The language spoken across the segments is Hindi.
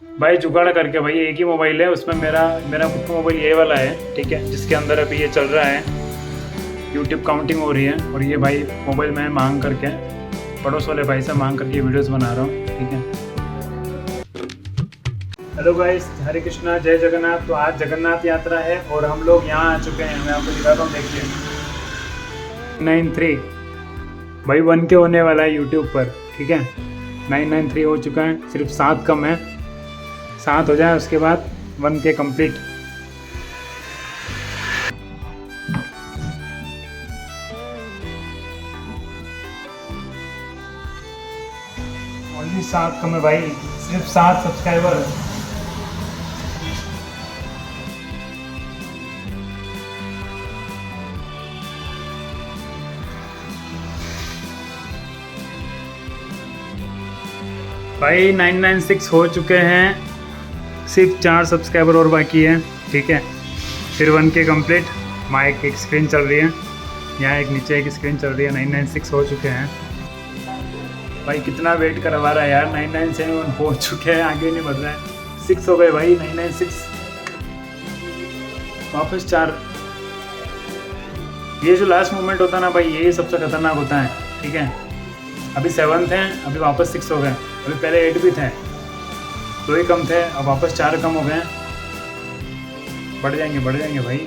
भाई जुगाड़ करके भाई, एक ही मोबाइल है उसमें, मेरा मेरा खुद का मोबाइल ये वाला है, ठीक है, जिसके अंदर अभी ये चल रहा है, यूट्यूब काउंटिंग हो रही है। और ये भाई मोबाइल मैं मांग करके पड़ोस वाले भाई से मांग करके वीडियोस बना रहा हूँ, ठीक है। हेलो गाइस, हरे कृष्णा, जय जगन्नाथ। तो आज जगन्नाथ यात्रा है और हम लोग यहाँ आ चुके हैं। मैं आपको दिखाता हूँ, देखिए 993 भाई 1 के होने वाला है यूट्यूब पर, ठीक है। 993 हो चुका है, सिर्फ 7 कम है। 7 हो जाए उसके बाद 1 के कंप्लीट। ओनली 7 कम है भाई, सिर्फ 7 सब्सक्राइबर। भाई 996 हो चुके हैं, सिर्फ 4 सब्सक्राइबर और बाकी है, ठीक है। फिर 1 के कंप्लीट। माइक एक स्क्रीन चल रही है, यहाँ एक नीचे एक स्क्रीन चल रही है। 996 हो चुके हैं भाई। कितना वेट करवा रहा है यार। 997 हो चुके हैं, आगे नहीं बढ़ रहा है। 6 हो गए भाई, 996 वापस 4। ये जो लास्ट मोमेंट होता है ना भाई, ये सबसे खतरनाक होता है, ठीक है। अभी 7th है, अभी वापस 6 हो गए। अभी पहले 8 भी थे, 2 ही कम थे, अब वापस 4 कम हो गए। बढ़ जाएंगे भाई।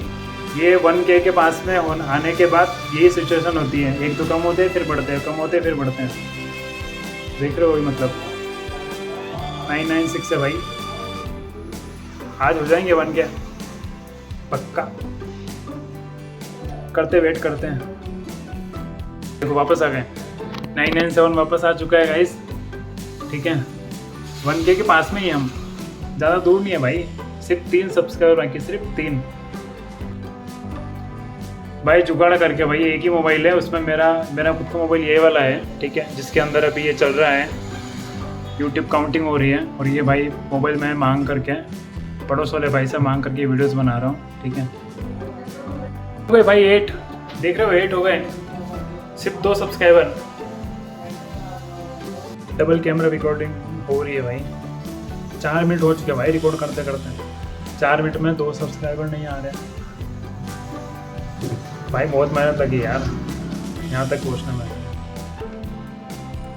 ये 1K के पास में आने के बाद यही सिचुएशन होती है, एक तो कम होते हैं फिर बढ़ते हैं, कम होते हैं फिर बढ़ते हैं। देख रहे हो वही मतलब। 996 है भाई, आज हो जाएंगे 1K पक्का। वेट करते हैं। देखो वापस आ गए, 997 वापस आ चुका है गाइस, ठीक है। 1K के पास में ही हम, ज़्यादा दूर नहीं है भाई। सिर्फ 3 सब्सक्राइबर बाकी, सिर्फ 3 भाई। जुगाड़ करके भाई, एक ही मोबाइल है उसमें, मेरा खुद का मोबाइल ये वाला है, ठीक है, जिसके अंदर अभी ये चल रहा है, यूट्यूब काउंटिंग हो रही है। और ये भाई मोबाइल मैं मांग करके पड़ोस वाले भाई से मांग करके वीडियोस बना रहा हूँ, ठीक है। हो गए भाई 8, देख रहे हो 8 हो गए, सिर्फ 2 सब्सक्राइबर। डबल कैमरा रिकॉर्डिंग हो रही है भाई। 4 मिनट हो चुके भाई रिकॉर्ड करते करते। 4 मिनट में 2 सब्सक्राइबर नहीं आ रहे भाई। बहुत मेहनत लगी यार यहाँ तक पहुँचने में।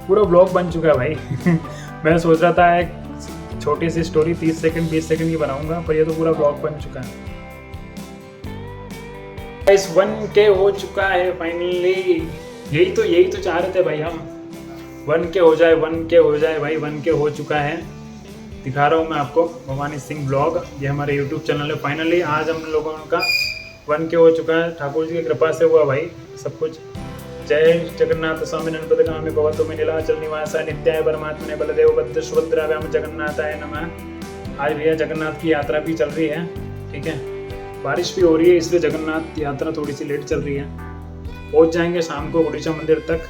पूरा ब्लॉग बन चुका है भाई। मैं सोच रहा था एक छोटी सी स्टोरी 30 सेकंड 20 सेकंड की बनाऊंगा, पर ये तो पूरा ब्लॉग बन चुका है। इस 1K हो चुका है फाइनली। यही तो चाह रहे थे भाई हम, 1K हो जाए, 1K हो जाए भाई। 1K हो चुका है, दिखा रहा हूँ मैं आपको। भवानी सिंह ब्लॉग, ये हमारे यूट्यूब चैनल है। फाइनली आज हम लोगों का 1K हो चुका है, ठाकुर जी की कृपा से हुआ भाई सब कुछ। जय जगन्नाथ स्वामी नंदपदगामी भवतु में नीलाचल निवासा नित्याय परमात्मने बलदेव भद्र सुभद्राभ्याम जगन्नाथाय नमः। आज भैया जगन्नाथ की यात्रा भी चल रही है, ठीक है। बारिश भी हो रही है, इसलिए जगन्नाथ यात्रा थोड़ी सी लेट चल रही है। पहुँच जाएंगे शाम को गुड़ीचा मंदिर तक।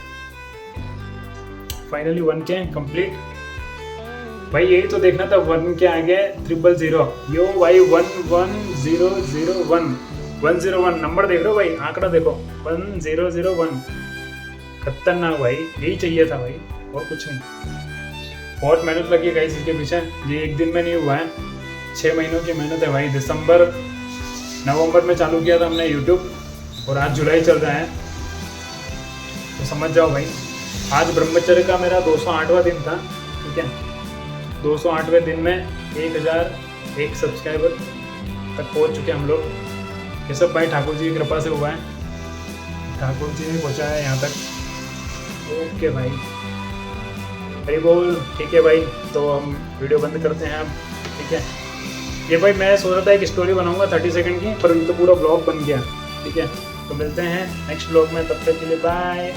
फाइनली 1K कंप्लीट भाई। यही तो देखना था, 1K आ गया 000। यो भाई 11001 101 नंबर देख रहे हो भाई, आंकड़ा देखो 1001। खतरनाक भाई, यही चाहिए था भाई, और कुछ नहीं। बहुत मेहनत लगी है गाइस इसके पीछे, ये एक दिन में नहीं हुआ है, 6 महीनों की मेहनत है भाई। नवंबर में चालू किया था हमने यूट्यूब, और आज जुलाई चल रहा है, तो समझ जाओ भाई। आज ब्रह्मचर्य का मेरा 208वां दिन था, ठीक है। 208वें दिन में 1001 सब्सक्राइबर तक पहुंच चुके हम लोग। ये सब भाई ठाकुर जी की कृपा से हुआ है, ठाकुर जी ने पहुँचा है यहाँ तक। ओके भाई, हरी बोल। ठीक है भाई, तो हम वीडियो बंद करते हैं अब, ठीक है। ये भाई मैं सोच रहा था एक स्टोरी बनाऊंगा 30 सेकंड की, पर तो पूरा ब्लॉग बन गया, ठीक है। तो मिलते हैं नेक्स्ट ब्लॉग में, तब तक के लिए बाय।